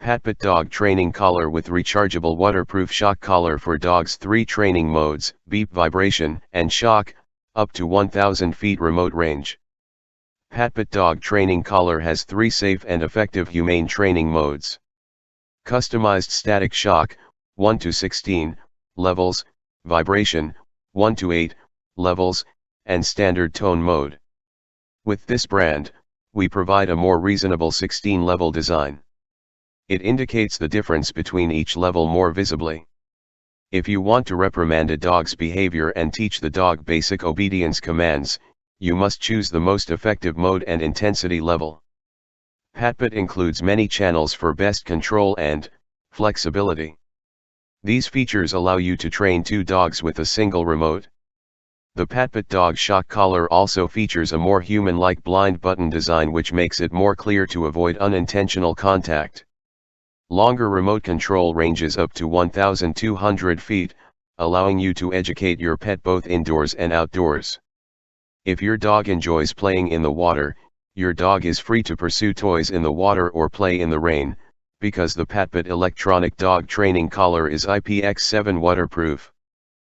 PATPET Dog Training Collar with rechargeable waterproof shock collar for dogs. 3 training modes: beep, vibration, and shock, up to 1000 feet remote range. PATPET Dog Training Collar has 3 safe and effective humane training modes. Customized static shock, 1 to 16 levels, vibration, 1 to 8 levels, and standard tone mode. With this brand, we provide a more reasonable 16-level design. It indicates the difference between each level more visibly. If you want to reprimand a dog's behavior and teach the dog basic obedience commands, you must choose the most effective mode and intensity level. PATPET includes many channels for best control and flexibility. These features allow you to train 2 dogs with a single remote. The PATPET Dog Shock Collar also features a more human-like blind button design, which makes it more clear to avoid unintentional contact. Longer remote control ranges up to 1200 feet, allowing you to educate your pet both indoors and outdoors. If your dog enjoys playing in the water, your dog is free to pursue toys in the water or play in the rain, because the PATPET electronic dog training collar is IPX7 waterproof.